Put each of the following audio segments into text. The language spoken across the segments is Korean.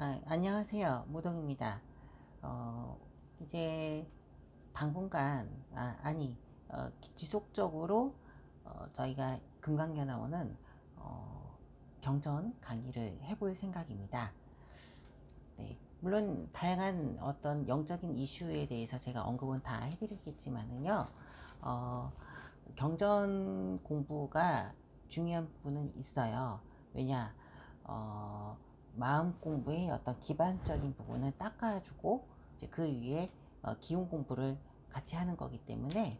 안녕하세요. 무동입니다. 어, 이제 당분간, 지속적으로 저희가 금강교 나오는 경전 강의를 해볼 생각입니다. 네, 물론 다양한 어떤 영적인 이슈에 대해서 제가 언급은 다 해드리겠지만은요, 어, 경전 공부가 중요한 부분은 있어요. 왜냐, 어, 마음 공부의 어떤 기반적인 부분을 닦아주고 이제 그 위에 기운 공부를 같이 하는 거기 때문에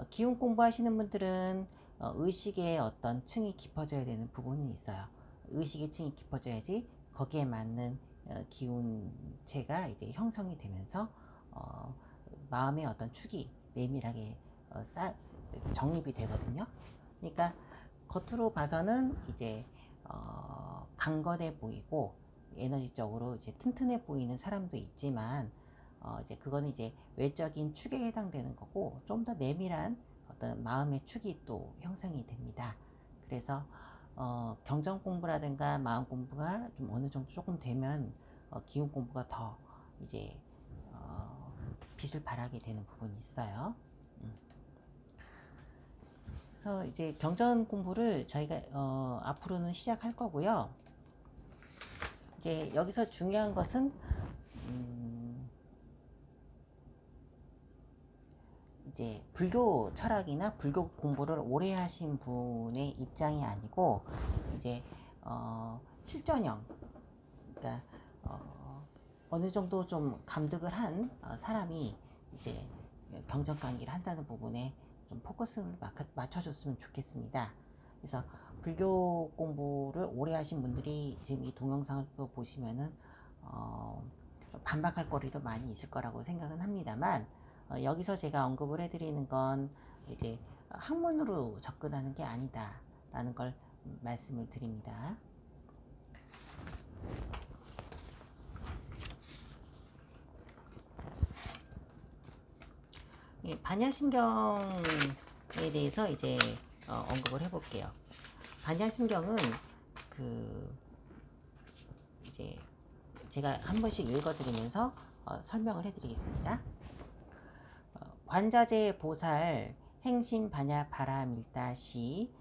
기운 공부하시는 분들은 의식의 어떤 층이 깊어져야 되는 부분이 있어요. 의식의 층이 깊어져야지 거기에 맞는 기운체가 이제 형성이 되면서 어, 마음의 어떤 축이 내밀하게 정립이 되거든요. 그러니까 겉으로 봐서는 이제 강건해 보이고 에너지적으로 이제 튼튼해 보이는 사람도 있지만 이제 그거는 이제 외적인 축에 해당되는 거고 좀 더 내밀한 어떤 마음의 축이 또 형성이 됩니다. 그래서 경전 공부라든가 마음 공부가 좀 어느 정도 조금 되면 기운 공부가 더 이제 빛을 발하게 되는 부분이 있어요. 그래서 이제 경전 공부를 저희가 앞으로는 시작할 거고요. 이제 여기서 중요한 것은 이제 불교 철학이나 불교 공부를 오래 하신 분의 입장이 아니고 이제 실전형, 그러니까 어느 정도 좀 감득을 한 사람이 이제 경전 강의를 한다는 부분에 좀 포커스를 맞춰줬으면 좋겠습니다. 그래서 불교 공부를 오래 하신 분들이 지금 이 동영상을 또 보시면은 반박할 거리도 많이 있을 거라고 생각은 합니다만 여기서 제가 언급을 해드리는 건 이제 학문으로 접근하는 게 아니다라는 걸 말씀을 드립니다. 반야심경에 대해서 이제 언급을 해볼게요. 반야심경은 그 이제 제가 한 번씩 읽어드리면서 설명을 해드리겠습니다. 관자재 보살 행심 반야 바라밀다시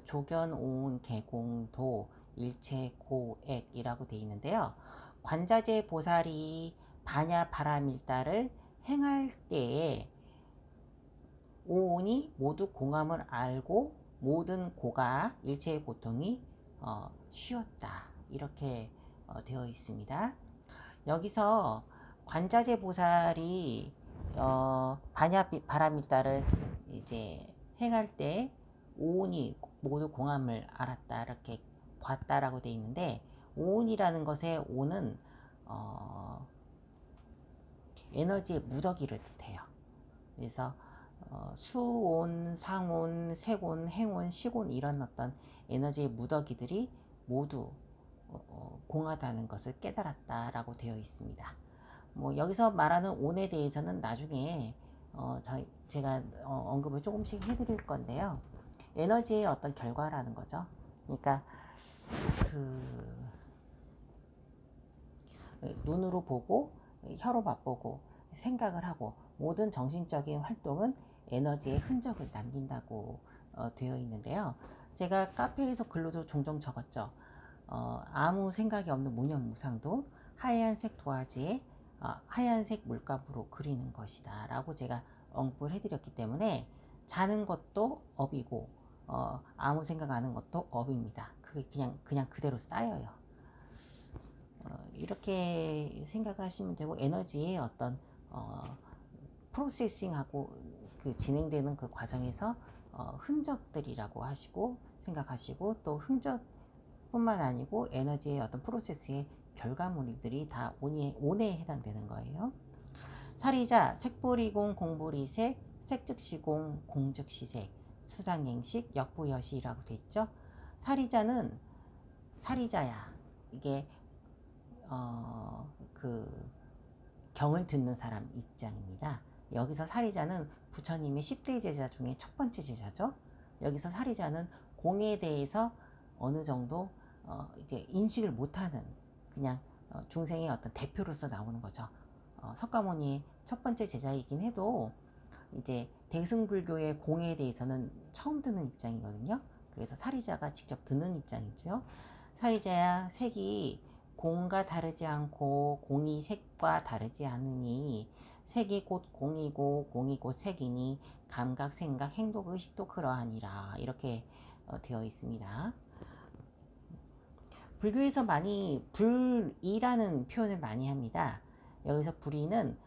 조견 오운 개공도 일체 고액이라고 되어 있는데요. 관자재 보살이 반야 바라밀다를 행할 때에 오온이 모두 공함을 알고 모든 고가 일체의 고통이 쉬었다 이렇게 되어 있습니다. 여기서 관자재 보살이 반야 바라밀다를 이제 행할 때 오온이 모두 공함을 알았다 이렇게 봤다라고 되어 있는데 오온이라는 것의 오는 에너지의 무더기를 뜻해요. 그래서 수온, 상온, 색온, 행온, 식온 이런 어떤 에너지의 무더기들이 모두 공하다는 것을 깨달았다라고 되어 있습니다. 뭐 여기서 말하는 온에 대해서는 나중에 제가 언급을 조금씩 해드릴 건데요. 에너지의 어떤 결과라는 거죠. 그러니까 그 눈으로 보고 혀로 맛보고 생각을 하고 모든 정신적인 활동은 에너지의 흔적을 남긴다고 되어 있는데요. 제가 카페에서 글로도 종종 적었죠. 아무 생각이 없는 무념무상도 하얀색 도화지에 하얀색 물감으로 그리는 것이다 라고 제가 언급을 해드렸기 때문에 자는 것도 업이고 아무 생각 안 하는 것도 업입니다. 그게 그냥 그대로 쌓여요. 이렇게 생각하시면 되고 에너지의 어떤 프로세싱하고 그 진행되는 그 과정에서 흔적들이라고 하시고 생각하시고 또 흔적뿐만 아니고 에너지의 어떤 프로세스의 결과물들이 다 온에 해당되는 거예요. 사리자 색불이공 공불이색 색즉시공 공즉시색 수상행식 역부여시라고 돼 있죠. 사리자는 사리자야. 이게 그 경을 듣는 사람 입장입니다. 여기서 사리자는 부처님의 10대 제자 중에 첫 번째 제자죠. 여기서 사리자는 공에 대해서 어느 정도 이제 인식을 못하는 그냥 중생의 어떤 대표로서 나오는 거죠. 석가모니의 첫 번째 제자이긴 해도 이제 대승불교의 공에 대해서는 처음 듣는 입장이거든요. 그래서 사리자가 직접 듣는 입장이죠. 사리자야, 색이 공과 다르지 않고 공이 색과 다르지 않으니 색이 곧 공이고 공이 곧 색이니 감각, 생각, 행동, 의식도 그러하니라. 이렇게 되어 있습니다. 불교에서 많이 불이라는 표현을 많이 합니다. 여기서 불이는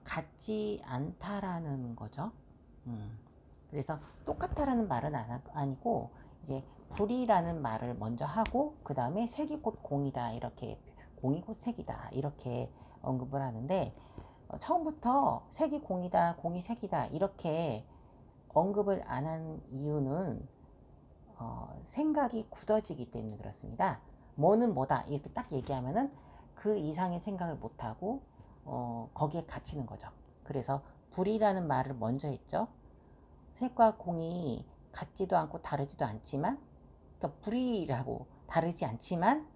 같지 않다라는 거죠. 그래서 똑같다라는 말은 아니고 이제 불이라는 말을 먼저 하고 그 다음에 색이 곧 공이다, 이렇게 공이 곧 색이다, 이렇게 언급을 하는데, 처음부터 색이 공이다, 공이 색이다 이렇게 언급을 안 한 이유는 생각이 굳어지기 때문에 그렇습니다. 뭐는 뭐다 이렇게 딱 얘기하면은 그 이상의 생각을 못하고 거기에 갇히는 거죠. 그래서 불이라는 말을 먼저 했죠. 색과 공이 같지도 않고 다르지도 않지만, 그러니까 불이라고 다르지 않지만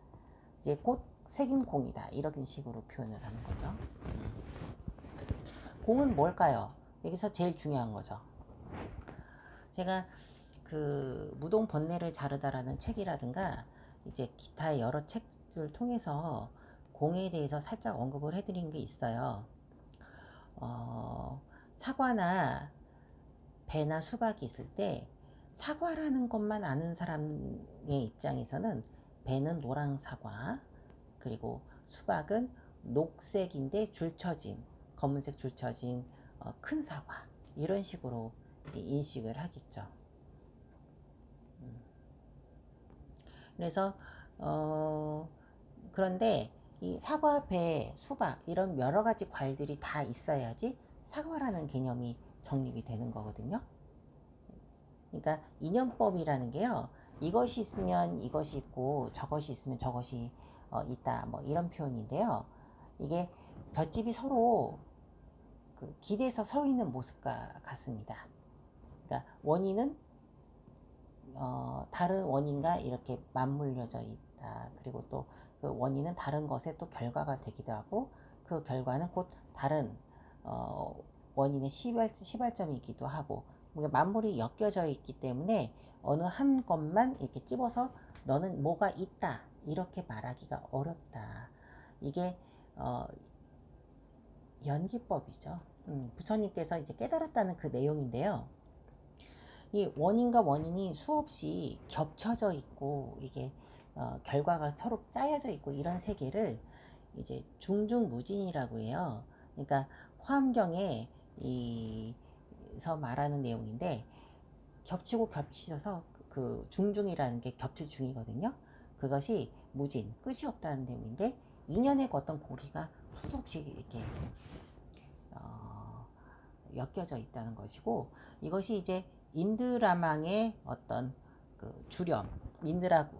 이제 곧 색인 공이다, 이런 식으로 표현을 하는 거죠. 공은 뭘까요? 여기서 제일 중요한 거죠. 제가 그 무동 번뇌를 자르다라는 책이라든가 이제 기타의 여러 책들을 통해서 공에 대해서 살짝 언급을 해드린 게 있어요. 사과나 배나 수박이 있을 때 사과라는 것만 아는 사람의 입장에서는 배는 노랑 사과, 그리고 수박은 녹색인데 줄쳐진, 검은색 줄쳐진 큰 사과, 이런 식으로 인식을 하겠죠. 그래서 그런데 이 사과, 배, 수박 이런 여러 가지 과일들이 다 있어야지 사과라는 개념이 정립이 되는 거거든요. 그러니까 인연법이라는 게요, 이것이 있으면 이것이 있고 저것이 있으면 저것이 있다, 뭐 이런 표현인데요. 이게 볏짚이 서로 그 길에서 서 있는 모습과 같습니다. 그러니까 원인은 다른 원인과 이렇게 맞물려져 있다. 그리고 또 그 원인은 다른 것의 또 결과가 되기도 하고, 그 결과는 곧 다른 원인의 시발점이기도 하고, 만물이 엮여져 있기 때문에 어느 한 것만 이렇게 집어서 너는 뭐가 있다 이렇게 말하기가 어렵다. 이게 연기법이죠. 부처님께서 이제 깨달았다는 그 내용인데요. 이 원인과 원인이 수없이 겹쳐져 있고 이게 결과가 서로 짜여져 있고 이런 세계를 이제 중중무진이라고 해요. 그러니까 화엄경에 이서 말하는 내용인데, 겹치고 겹치셔서 그 중중이라는 게 겹칠 중이거든요. 그것이 무진, 끝이 없다는 내용인데, 인연의 어떤 고리가 수도 없이 이렇게 엮여져 있다는 것이고, 이것이 이제 인드라망의 어떤 그 주렴, 인드라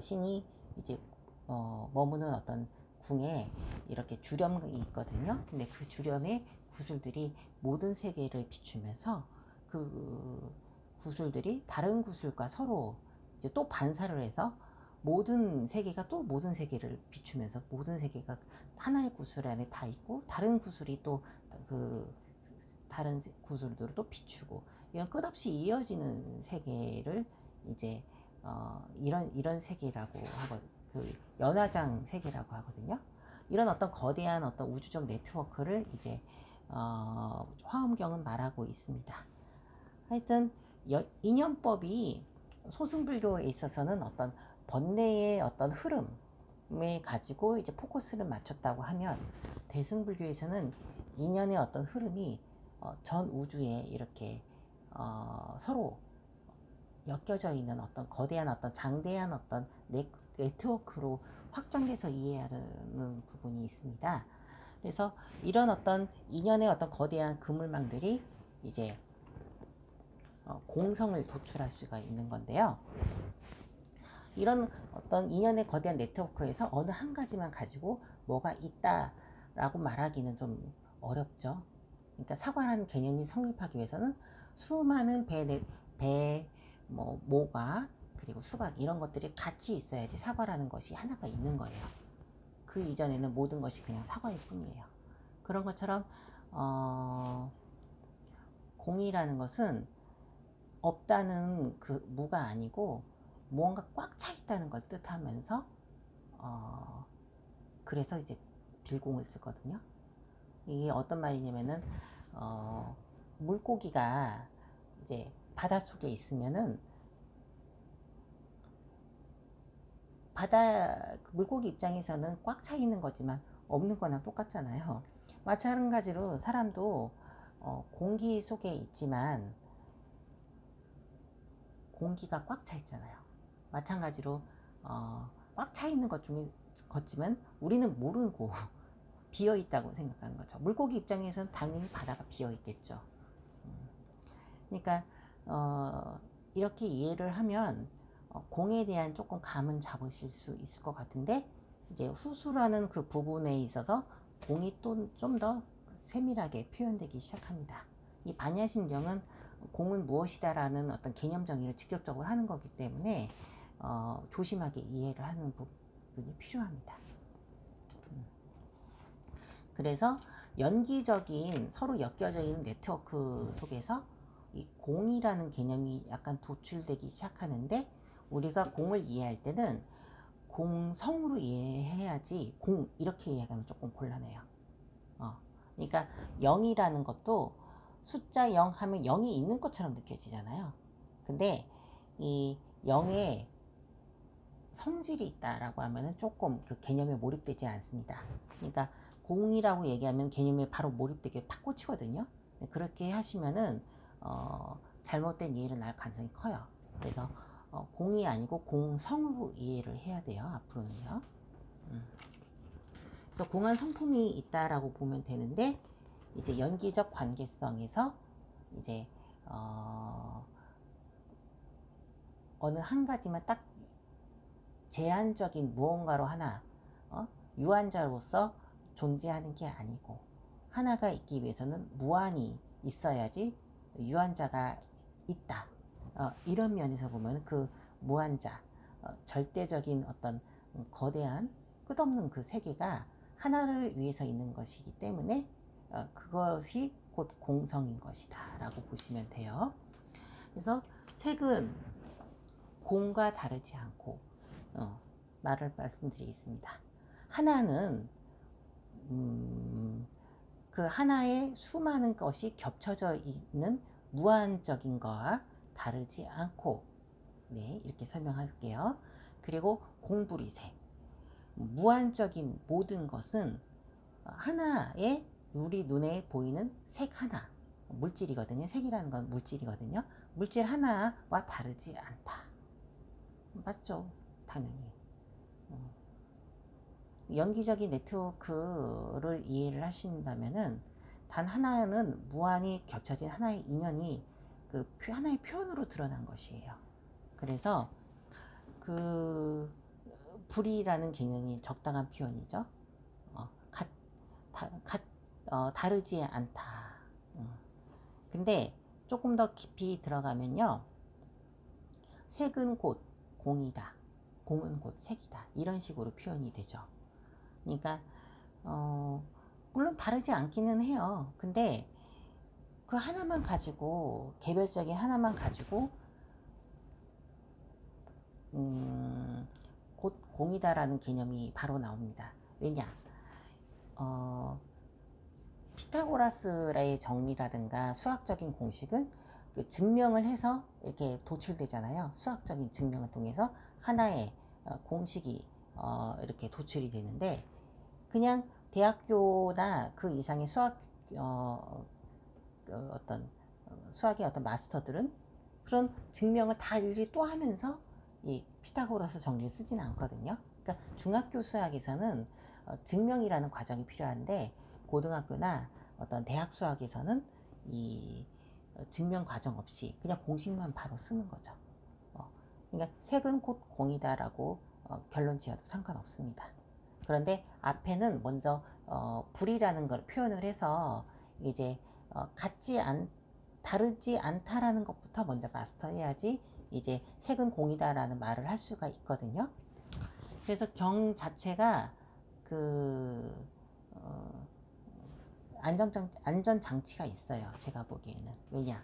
신이 이제 머무는 어떤 궁에 이렇게 주렴이 있거든요. 근데 그 주렴의 구슬들이 모든 세계를 비추면서 그 구슬들이 다른 구슬과 서로 이제 또 반사를 해서 모든 세계가 또 모든 세계를 비추면서 모든 세계가 하나의 구슬 안에 다 있고, 다른 구슬이 또 그 다른 구슬들을 또 비추고, 이런 끝없이 이어지는 세계를 이제 이런 세계라고 하고, 그 연화장 세계라고 하거든요. 이런 어떤 거대한 어떤 우주적 네트워크를 이제 화엄경은 말하고 있습니다. 하여튼 인연법이 소승불교에 있어서는 어떤 번뇌의 어떤 흐름에 가지고 이제 포커스를 맞췄다고 하면, 대승불교에서는 인연의 어떤 흐름이 전 우주에 이렇게 서로 엮여져 있는 어떤 거대한 어떤 장대한 어떤 네트워크로 확장돼서 이해하는 부분이 있습니다. 그래서 이런 어떤 인연의 어떤 거대한 그물망들이 이제 공성을 도출할 수가 있는 건데요. 이런 어떤 인연의 거대한 네트워크에서 어느 한 가지만 가지고 뭐가 있다라고 말하기는 좀 어렵죠. 그러니까 사과라는 개념이 성립하기 위해서는 수많은 모가, 그리고 수박 이런 것들이 같이 있어야지 사과라는 것이 하나가 있는 거예요. 그 이전에는 모든 것이 그냥 사과일 뿐이에요. 그런 것처럼 공이라는 것은 없다는 그 무가 아니고 무언가 꽉 차 있다는 걸 뜻하면서 그래서 이제 빌공을 쓰거든요. 이게 어떤 말이냐면은 물고기가 이제 바닷속에 있으면은 물고기 입장에서는 꽉 차 있는 거지만 없는 거나 똑같잖아요. 마찬가지로 사람도 공기 속에 있지만 공기가 꽉 차 있잖아요. 마찬가지로 꽉 차 있는 것 중에 걷지만 우리는 모르고 비어 있다고 생각하는 거죠. 물고기 입장에서는 당연히 바다가 비어 있겠죠. 그러니까 이렇게 이해를 하면 공에 대한 조금 감은 잡으실 수 있을 것 같은데, 이제 후수라는 그 부분에 있어서 공이 또 좀 더 세밀하게 표현되기 시작합니다. 이 반야심경은 공은 무엇이다라는 어떤 개념 정의를 직접적으로 하는 거기 때문에 조심하게 이해를 하는 부분이 필요합니다. 그래서 연기적인 서로 엮여져 있는 네트워크 속에서 이 공이라는 개념이 약간 도출되기 시작하는데, 우리가 공을 이해할 때는 공성으로 이해해야지 공 이렇게 이해하면 조금 곤란해요. 그러니까 0이라는 것도 숫자 0 하면 0이 있는 것처럼 느껴지잖아요. 근데 이 0에 성질이 있다라고 하면은 조금 그 개념에 몰입되지 않습니다. 그러니까 공이라고 얘기하면 개념에 바로 몰입되게 팍 꽂히거든요. 그렇게 하시면은 잘못된 이해를 날 가능성이 커요. 그래서 공이 아니고 공성으로 이해를 해야 돼요. 앞으로는요. 그래서 공한 성품이 있다라고 보면 되는데, 이제 연기적 관계성에서 이제 어느 한 가지만 딱 제한적인 무언가로 하나 유한자로서 존재하는 게 아니고, 하나가 있기 위해서는 무한이 있어야지 유한자가 있다. 이런 면에서 보면 그 무한자, 절대적인 어떤 거대한 끝없는 그 세계가 하나를 위해서 있는 것이기 때문에 그것이 곧 공성인 것이다 라고 보시면 돼요. 그래서 색은 공과 다르지 않고 말씀드리겠습니다. 하나는 그 하나의 수많은 것이 겹쳐져 있는 무한적인 거와 다르지 않고, 네, 이렇게 설명할게요. 그리고 공불이색, 무한적인 모든 것은 하나의 우리 눈에 보이는 색 하나, 물질이거든요. 색이라는 건 물질이거든요. 물질 하나와 다르지 않다. 맞죠? 당연히. 연기적인 네트워크를 이해를 하신다면은 단 하나는 무한히 겹쳐진 하나의 인연이 그 하나의 표현으로 드러난 것이에요. 그래서 그 불이라는 개념이 적당한 표현이죠. 다르지 않다. 근데 조금 더 깊이 들어가면요, 색은 곧 공이다, 공은 곧 색이다, 이런 식으로 표현이 되죠. 그러니까 물론 다르지 않기는 해요. 근데 그 하나만 가지고, 개별적인 하나만 가지고 곧 공이다라는 개념이 바로 나옵니다. 왜냐? 피타고라스의 정리라든가 수학적인 공식은 그 증명을 해서 이렇게 도출되잖아요. 수학적인 증명을 통해서 하나의 공식이 이렇게 도출이 되는데, 그냥 대학교나 그 이상의 어떤 수학의 어떤 마스터들은 그런 증명을 다 일일이 또 하면서 이 피타고라스 정리를 쓰지는 않거든요. 그러니까 중학교 수학에서는 증명이라는 과정이 필요한데, 고등학교나 어떤 대학 수학에서는 이 증명 과정 없이 그냥 공식만 바로 쓰는 거죠. 그러니까 색은 곧 공이다라고 결론 지어도 상관없습니다. 그런데 앞에는 먼저 불이라는 걸 표현을 해서 이제 다르지 않다라는 것부터 먼저 마스터해야지 이제 색은 공이다라는 말을 할 수가 있거든요. 그래서 경 자체가 그 안전장치가 있어요. 제가 보기에는. 왜냐,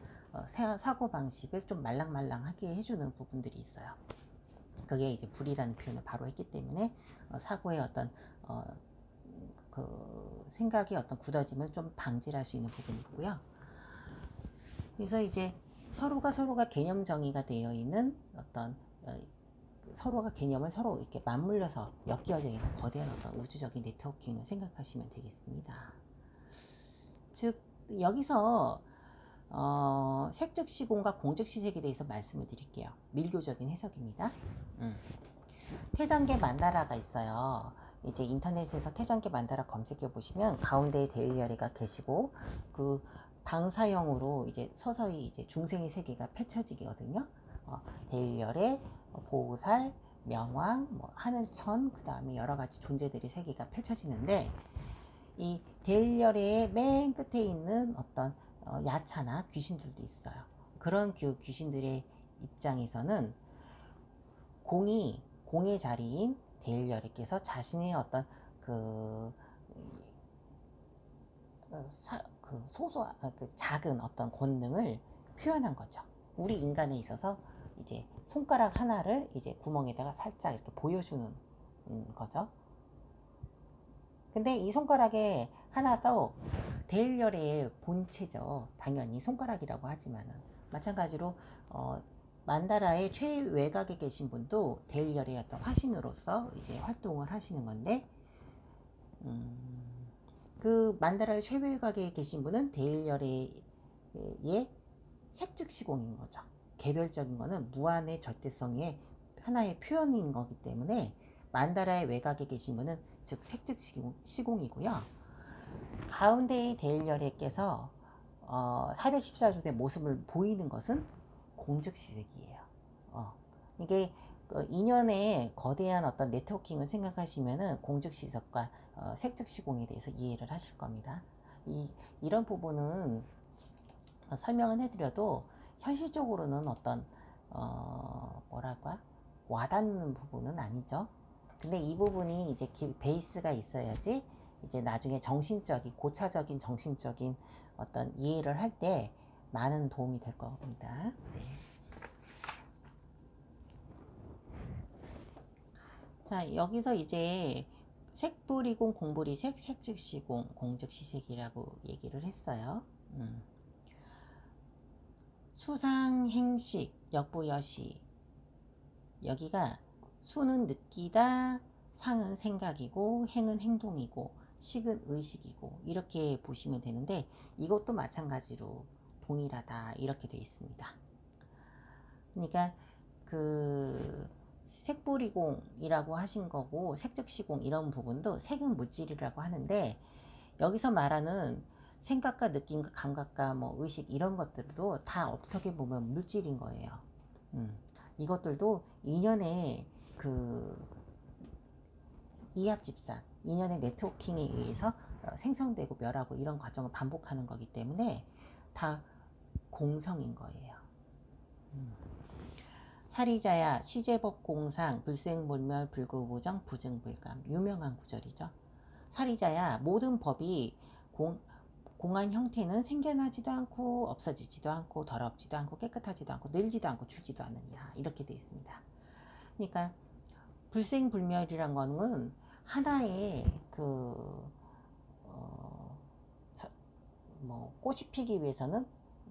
사고방식을 좀 말랑말랑하게 해주는 부분들이 있어요. 그게 이제 불이라는 표현을 바로 했기 때문에 사고의 어떤 그 생각의 어떤 굳어짐을 좀 방지할 수 있는 부분이 있고요. 그래서 이제 서로가 개념 정의가 되어 있는 어떤 서로가 개념을 서로 이렇게 맞물려서 엮여져 있는 거대한 어떤 우주적인 네트워킹을 생각하시면 되겠습니다. 즉 여기서 색즉시공과 공즉시색에 대해서 말씀을 드릴게요. 밀교적인 해석입니다. 태전계 만다라가 있어요. 이제 인터넷에서 태전계 만다라 검색해 보시면 가운데에 대일열애가 계시고 그 방사형으로 이제 서서히 이제 중생의 세계가 펼쳐지거든요. 대일열애, 보살, 명왕, 뭐 하늘천, 그 다음에 여러 가지 존재들의 세계가 펼쳐지는데 이 대일열애의 맨 끝에 있는 어떤 야차나 귀신들도 있어요. 그런 귀신들의 입장에서는 공의 자리인 대일열애께서 자신의 어떤 그 작은 어떤 권능을 표현한 거죠. 우리 인간에 있어서 이제 손가락 하나를 이제 구멍에다가 살짝 이렇게 보여주는 거죠. 근데 이 손가락에 하나도 대일열의 본체죠. 당연히 손가락이라고 하지만은 마찬가지로 만다라의 최외곽에 계신 분도 대일열의 어떤 화신으로서 이제 활동을 하시는 건데 그 만다라의 최외곽에 계신 분은 대일열의 색즉시공인 거죠. 개별적인 거는 무한의 절대성의 하나의 표현인 거기 때문에 만다라의 외곽에 계신 분은 즉 색즉시공이고요. 가운데의 대일열애께서 414조의 모습을 보이는 것은 공즉시색이에요. 이게 인연의 거대한 어떤 네트워킹을 생각하시면은 공즉시색과 색즉시공에 대해서 이해를 하실 겁니다. 이런 부분은 설명은 해드려도 현실적으로는 어떤 뭐랄까 와닿는 부분은 아니죠. 근데 이 부분이 이제 베이스가 있어야지 이제 나중에 정신적인 고차적인 정신적인 어떤 이해를 할 때 많은 도움이 될 겁니다. 네. 자, 여기서 이제 색불이공 공불이색 색즉시공 공즉시색이라고 얘기를 했어요. 수상행식 역부여시, 여기가 수는 느끼다, 상은 생각이고 행은 행동이고 식은 의식이고 이렇게 보시면 되는데 이것도 마찬가지로 동일하다 이렇게 되어 있습니다. 그러니까 그 색불이공이라고 하신 거고 색즉시공 이런 부분도 색은 물질이라고 하는데 여기서 말하는 생각과 느낌과 감각과 뭐 의식 이런 것들도 다 어떻게 보면 물질인 거예요. 이것들도 인연의 그 이합집산, 인연의 네트워킹에 의해서 생성되고 멸하고 이런 과정을 반복하는 거기 때문에 다 공성인 거예요. 사리자야 시제법공상 불생불멸 불구부정 부증불감 유명한 구절이죠. 사리자야 모든 법이 공한 형태는 생겨나지도 않고 없어지지도 않고 더럽지도 않고 깨끗하지도 않고 늘지도 않고 줄지도 않느냐 이렇게 되어 있습니다. 그러니까 불생불멸이란 거는 하나의 뭐 꽃이 피기 위해서는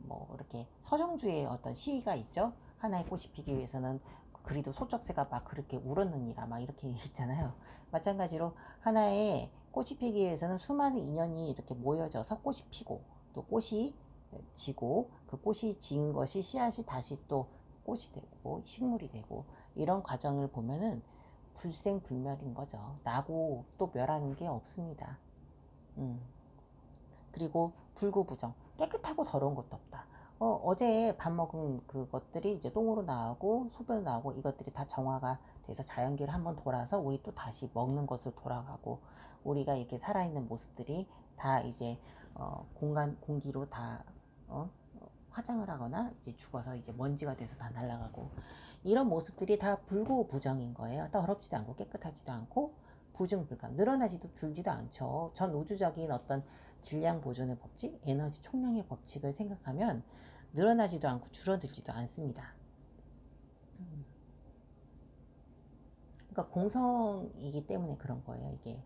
뭐 이렇게 서정주의 어떤 시가 있죠. 하나의 꽃이 피기 위해서는 그리도 소쩍새가 막 그렇게 울었느니라 막 이렇게 있잖아요. 마찬가지로 하나의 꽃이 피기 위해서는 수많은 인연이 이렇게 모여져서 꽃이 피고 또 꽃이 지고 그 꽃이 진 것이 씨앗이 다시 또 꽃이 되고 식물이 되고 이런 과정을 보면은 불생불멸인 거죠. 나고 또 멸하는 게 없습니다. 그리고 불구부정 깨끗하고 더러운 것도 없다. 어제 밥 먹은 그것들이 이제 똥으로 나오고 소변으로 나오고 이것들이 다 정화가 돼서 자연계를 한번 돌아서 우리 또 다시 먹는 것으로 돌아가고 우리가 이렇게 살아있는 모습들이 다 이제 공기로 다 화장을 하거나 이제 죽어서 이제 먼지가 돼서 다 날아가고 이런 모습들이 다 불구부정인 거예요. 더럽지도 않고 깨끗하지도 않고 부증불감, 늘어나지도 줄지도 않죠. 전 우주적인 어떤 질량 보존의 법칙, 에너지 총량의 법칙을 생각하면 늘어나지도 않고 줄어들지도 않습니다. 그러니까 공성이기 때문에 그런 거예요. 이게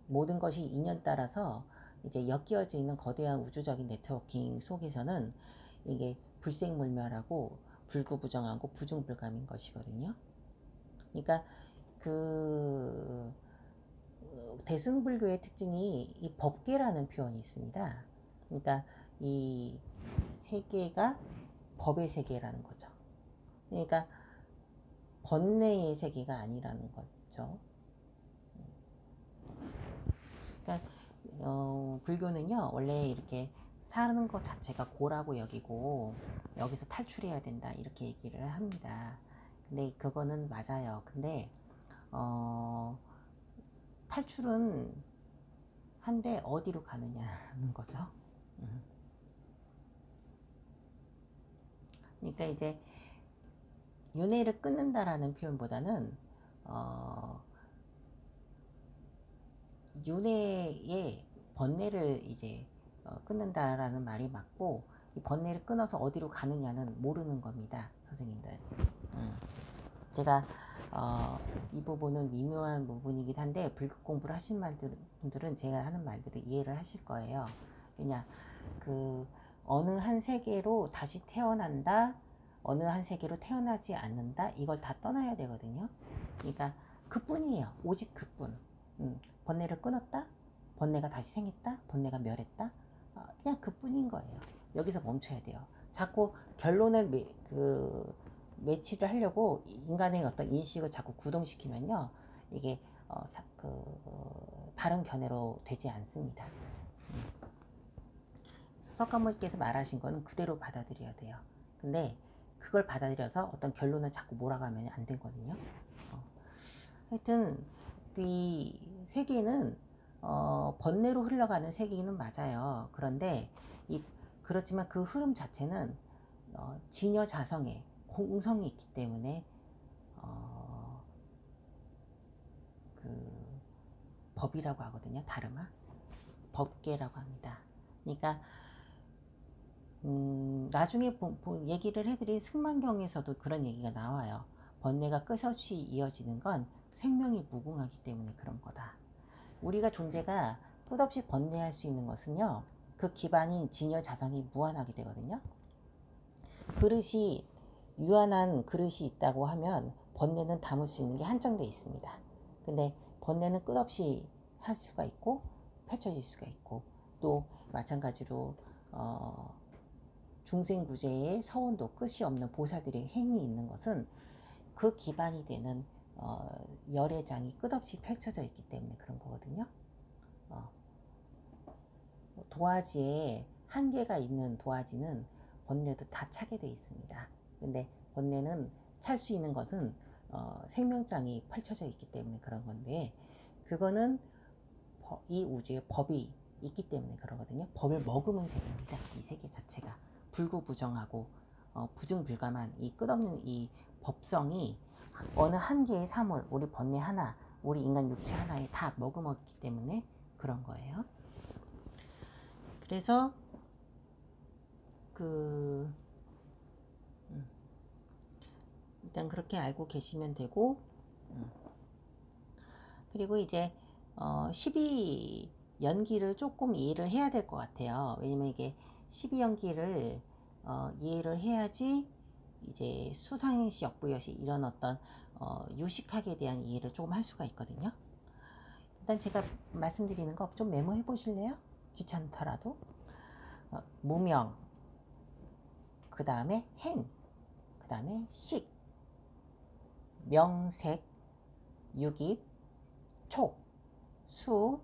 모든 것이 인연 따라서 이제 엮여져 있는 거대한 우주적인 네트워킹 속에서는 이게 불생물멸하고 불구부정하고 부중불감인 것이거든요. 그러니까 그 대승불교의 특징이 이 법계라는 표현이 있습니다. 그러니까 이 세계가 법의 세계라는 거죠. 그러니까 번뇌의 세계가 아니라는 거죠. 그러니까 불교는요 원래 이렇게 사는 것 자체가 고라고 여기고 여기서 탈출해야 된다 이렇게 얘기를 합니다. 근데 그거는 맞아요. 근데 탈출은 한데 어디로 가느냐는 거죠. 그러니까 이제 윤회를 끊는다라는 표현보다는 윤회의 번뇌를 이제 끊는다라는 말이 맞고, 이 번뇌를 끊어서 어디로 가느냐는 모르는 겁니다, 선생님들. 제가 이 부분은 미묘한 부분이긴 한데 불교 공부를 하신 분들은 제가 하는 말들을 이해를 하실 거예요. 왜냐, 어느 한 세계로 다시 태어난다, 어느 한 세계로 태어나지 않는다, 이걸 다 떠나야 되거든요. 그러니까 그뿐이에요. 오직 그뿐. 번뇌를 끊었다, 번뇌가 다시 생겼다, 번뇌가 멸했다, 그냥 그뿐인 거예요. 여기서 멈춰야 돼요. 자꾸 결론을 매치를 하려고 인간의 어떤 인식을 자꾸 구동시키면요, 이게 바른 견해로 되지 않습니다. 석가모니께서 말하신 거는 그대로 받아들여야 돼요. 근데 그걸 받아들여서 어떤 결론을 자꾸 몰아가면 안 되거든요. 하여튼 이 세계는 번뇌로 흘러가는 세계는 맞아요. 그런데 그렇지만 그 흐름 자체는 진여자성의 공성이 있기 때문에 그 법이라고 하거든요. 다르마 법계라고 합니다. 그러니까 나중에 얘기를 해드린 승만경에서도 그런 얘기가 나와요. 번뇌가 끝없이 이어지는 건 생명이 무궁하기 때문에 그런 거다. 우리가 존재가 끝없이 번뇌할 수 있는 것은요, 그 기반인 진여자성이 무한하게 되거든요. 그릇이 유한한 그릇이 있다고 하면 번뇌는 담을 수 있는 게 한정되어 있습니다. 근데 번뇌는 끝없이 할 수가 있고 펼쳐질 수가 있고, 또 마찬가지로 중생구제의 서원도 끝이 없는 보살들의 행이 있는 것은 그 기반이 되는 열애장이 끝없이 펼쳐져 있기 때문에 그런 거거든요. 도화지에 한계가 있는 도화지는 번뇌도 다 차게 되어 있습니다. 근데 번뇌는 찰 수 있는 것은 생명장이 펼쳐져 있기 때문에 그런 건데, 그거는 이 우주에 법이 있기 때문에 그러거든요. 법을 머금은 세계입니다. 이 세계 자체가 불구부정하고 부증불감한 이 끝없는 이 법성이 어느 한 개의 사물, 우리 번뇌 하나, 우리 인간 육체 하나에 다 머금었기 때문에 그런 거예요. 그래서 일단 그렇게 알고 계시면 되고, 그리고 이제 12연기를 조금 이해를 해야 될 것 같아요. 왜냐면 이게 12연기를 이해를 해야지 이제 수상시 역부여시 이런 어떤 유식학에 대한 이해를 조금 할 수가 있거든요. 일단 제가 말씀드리는 거 좀 메모해 보실래요? 귀찮더라도. 무명, 그 다음에 행, 그 다음에 식, 명색, 유깁, 촉, 수,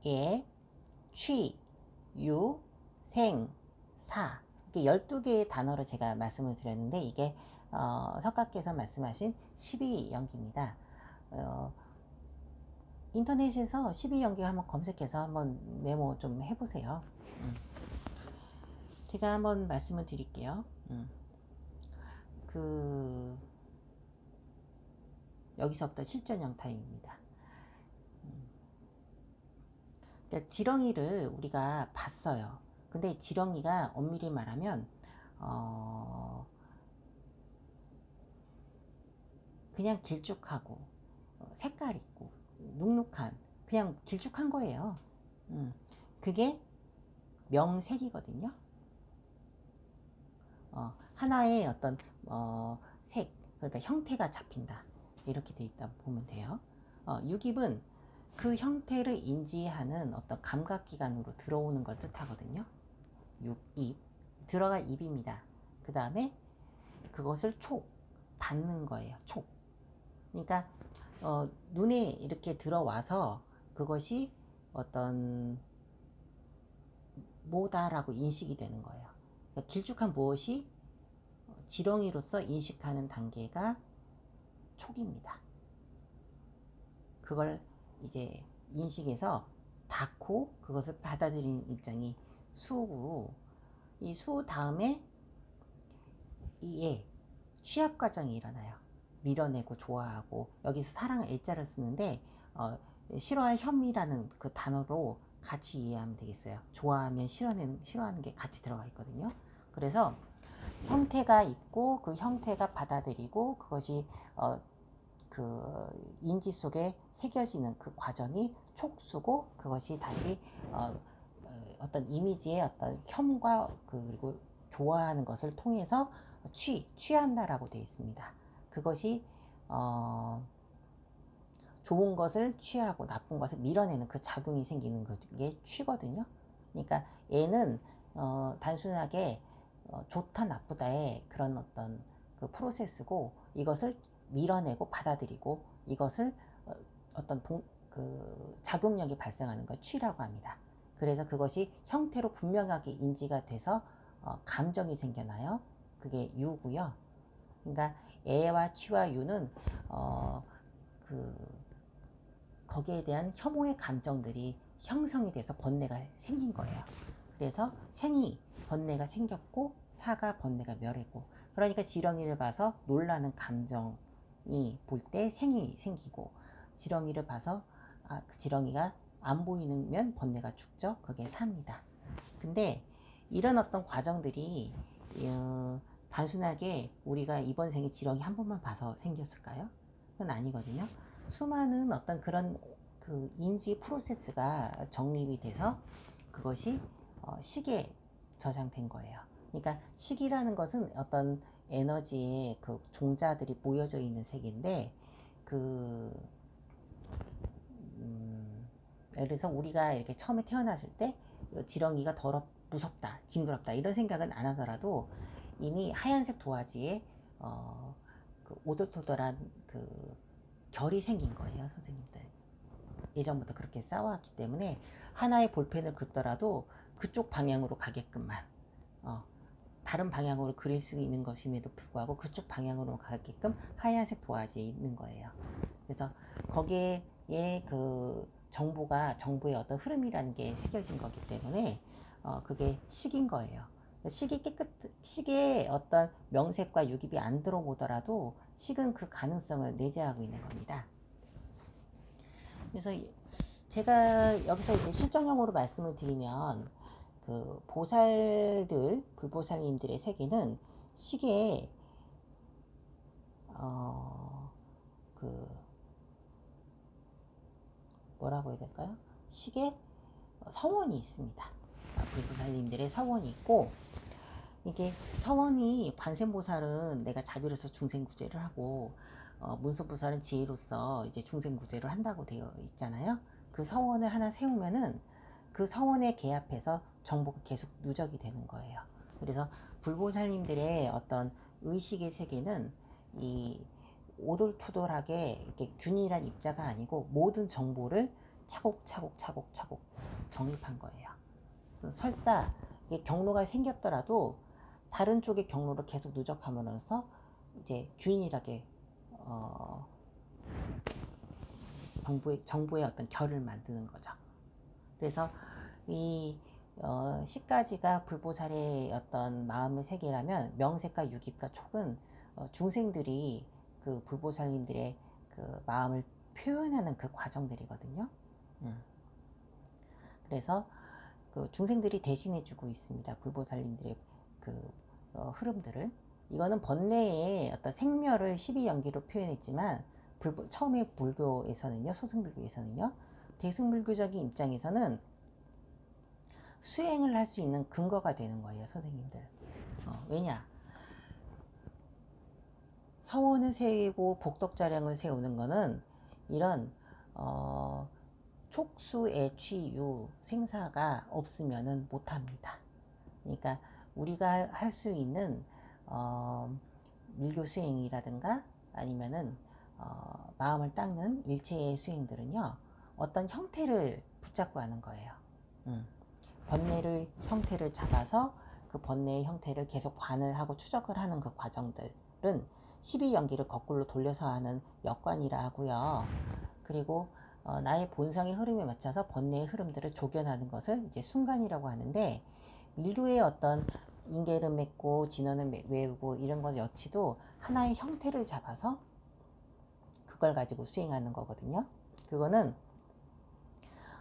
예, 취, 유, 생, 사, 이렇게 12개의 단어로 제가 말씀을 드렸는데, 이게 석가께서 말씀하신 12연기입니다. 인터넷에서 12연기 한번 검색해서 한번 메모 좀 해보세요. 제가 한번 말씀을 드릴게요. 여기서부터 실전형 타임입니다. 그러니까 지렁이를 우리가 봤어요. 근데 지렁이가 엄밀히 말하면 그냥 길쭉하고 색깔 있고 눅눅한 그냥 길쭉한 거예요. 그게 명색이거든요. 하나의 어떤 색, 그러니까 형태가 잡힌다. 이렇게 돼 있다 보면 돼요. 유깁은 그 형태를 인지하는 어떤 감각기관으로 들어오는 걸 뜻하거든요. 입. 들어갈 입입니다. 그 다음에 그것을 닫는 거예요. 그러니까 눈에 이렇게 들어와서 그것이 어떤 뭐다라고 인식이 되는 거예요. 그러니까 길쭉한 무엇이 지렁이로서 인식하는 단계가 촉입니다. 그걸 이제 인식해서 닫고 그것을 받아들이는 입장이 수고, 이 수 다음에 이에 취합 과정이 일어나요. 밀어내고 좋아하고, 여기서 사랑 애자를 쓰는데 싫어할 혐의라는 그 단어로 같이 이해하면 되겠어요. 좋아하면 싫어하는 게 같이 들어가 있거든요. 그래서 형태가 있고 그 형태가 받아들이고 그것이 그 인지 속에 새겨지는 그 과정이 촉수고, 그것이 다시 어떤 이미지의 어떤 혐과 그리고 좋아하는 것을 통해서 취한다라고 되어 있습니다. 그것이 좋은 것을 취하고 나쁜 것을 밀어내는 그 작용이 생기는 게 취거든요. 그러니까 얘는 단순하게 좋다 나쁘다의 그런 어떤 그 프로세스고, 이것을 밀어내고 받아들이고 이것을 어떤 그 작용력이 발생하는 걸 취라고 합니다. 그래서 그것이 형태로 분명하게 인지가 돼서 감정이 생겨나요. 그게 유고요. 그러니까 애와 취와 유는 거기에 대한 혐오의 감정들이 형성이 돼서 번뇌가 생긴 거예요. 그래서 생이 번뇌가 생겼고 사가 번뇌가 멸했고, 그러니까 지렁이를 봐서 놀라는 감정이 볼 때 생이 생기고, 지렁이를 봐서 그 지렁이가 안 보이면 번뇌가 죽죠. 그게 사입니다. 근데 이런 어떤 과정들이 단순하게 우리가 이번 생에 지렁이 한 번만 봐서 생겼을까요? 그건 아니거든요. 수많은 어떤 그런 그 인지 프로세스가 정립이 돼서 그것이 식에 저장된 거예요. 그러니까 식이라는 것은 어떤 에너지의 그 종자들이 모여져 있는 색인데, 그 예를 들어서 우리가 이렇게 처음에 태어났을 때 지렁이가 무섭다, 징그럽다 이런 생각은 안 하더라도 이미 하얀색 도화지에 그 오돌토돌한 그 결이 생긴 거예요, 선생님들. 예전부터 그렇게 쌓아왔기 때문에 하나의 볼펜을 긋더라도 그쪽 방향으로 가게끔만 다른 방향으로 그릴 수 있는 것임에도 불구하고 그쪽 방향으로 가게끔 하얀색 도화지에 있는 거예요. 그래서 거기에 그 정보의 어떤 흐름이라는 게 새겨진 거기 때문에 그게 식인 거예요. 식의 어떤 명색과 유깁이 안 들어오더라도 식은 그 가능성을 내재하고 있는 겁니다. 그래서 제가 여기서 이제 실정형으로 말씀을 드리면, 그 불보살님들의 세계는 식에 그 뭐라고 해야 될까요? 식에 서원이 있습니다. 불보살님들의 서원이 있고, 이게 서원이 관세음보살은 내가 자비로서 중생구제를 하고 문수보살은 지혜로서 이제 중생구제를 한다고 되어 있잖아요. 그 서원을 하나 세우면은 그 서원에 개합해서 정보가 계속 누적이 되는 거예요. 그래서 불보살님들의 어떤 의식의 세계는 이 오돌토돌하게 이렇게 균일한 입자가 아니고 모든 정보를 차곡차곡 정립한 거예요. 설사 경로가 생겼더라도 다른 쪽의 경로를 계속 누적하면서 이제 균일하게 정보의 어떤 결을 만드는 거죠. 그래서 이 10가지가 불보살의 어떤 마음의 세계라면, 명색과 유깁과 촉은 중생들이 그 불보살님들의 그 마음을 표현하는 그 과정들이거든요. 그래서 그 중생들이 대신해주고 있습니다. 불보살님들의 그 흐름들을. 이거는 번뇌의 어떤 생멸을 12연기로 표현했지만 처음에 불교에서는요, 소승불교에서는요, 대승불교적인 입장에서는 수행을 할 수 있는 근거가 되는 거예요, 선생님들. 왜냐? 서원을 세우고 복덕자량을 세우는 거는 이런 촉수애취유 생사가 없으면은 못합니다. 그러니까 우리가 할 수 있는 밀교 수행이라든가 아니면은 마음을 닦는 일체의 수행들은요, 어떤 형태를 붙잡고 하는 거예요. 번뇌를 형태를 잡아서 그 번뇌의 형태를 계속 관을 하고 추적을 하는 그 과정들은 12연기를 거꾸로 돌려서 하는 역관이라 하고요. 그리고 나의 본성의 흐름에 맞춰서 번뇌의 흐름들을 조견하는 것을 이제 순간이라고 하는데, 밀교의 어떤 인계를 맺고 진언을 외우고 이런 것 역시도 하나의 형태를 잡아서 그걸 가지고 수행하는 거거든요. 그거는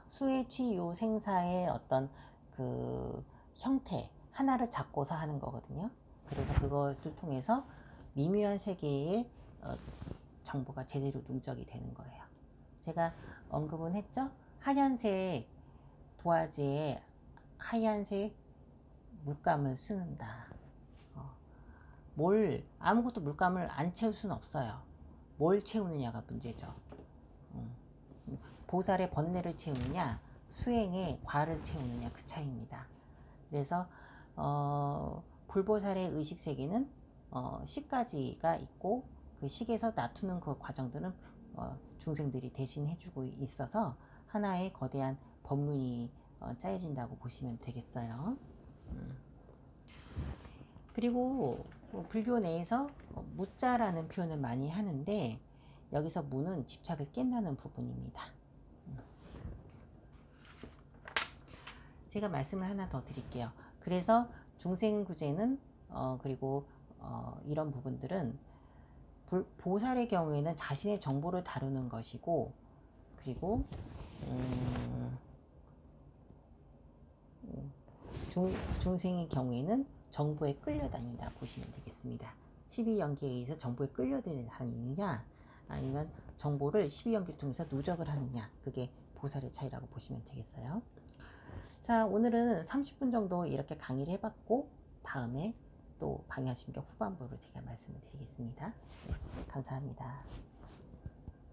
수의취유 생사의 어떤 그 형태 하나를 잡고서 하는 거거든요. 그래서 그것을 통해서 미묘한 세계의 정보가 제대로 능적이 되는 거예요. 제가 언급은 했죠. 하얀색 도화지에 하얀색 물감을 쓰는다. 아무것도 물감을 안 채울 수는 없어요. 뭘 채우느냐가 문제죠. 보살의 번뇌를 채우느냐, 수행의 과를 채우느냐, 그 차이입니다. 그래서 불보살의 의식 세계는 식가지가 있고, 그 식에서 놔두는 그 과정들은 중생들이 대신 해주고 있어서 하나의 거대한 법문이 짜여진다고 보시면 되겠어요. 그리고 불교 내에서 무자라는 표현을 많이 하는데, 여기서 무는 집착을 깬다는 부분입니다. 제가 말씀을 하나 더 드릴게요. 그래서 중생구제는 그리고 이런 부분들은 보살의 경우에는 자신의 정보를 다루는 것이고, 그리고 중생의 경우에는 정보에 끌려다닌다 보시면 되겠습니다. 12연계에 의해서 정보에 끌려다니느냐, 아니면 정보를 12연계를 통해서 누적을 하느냐, 그게 보살의 차이라고 보시면 되겠어요. 자, 오늘은 30분 정도 이렇게 강의를 해봤고, 다음에 또 방야심경 후반부로 제가 말씀을 드리겠습니다. 네, 감사합니다.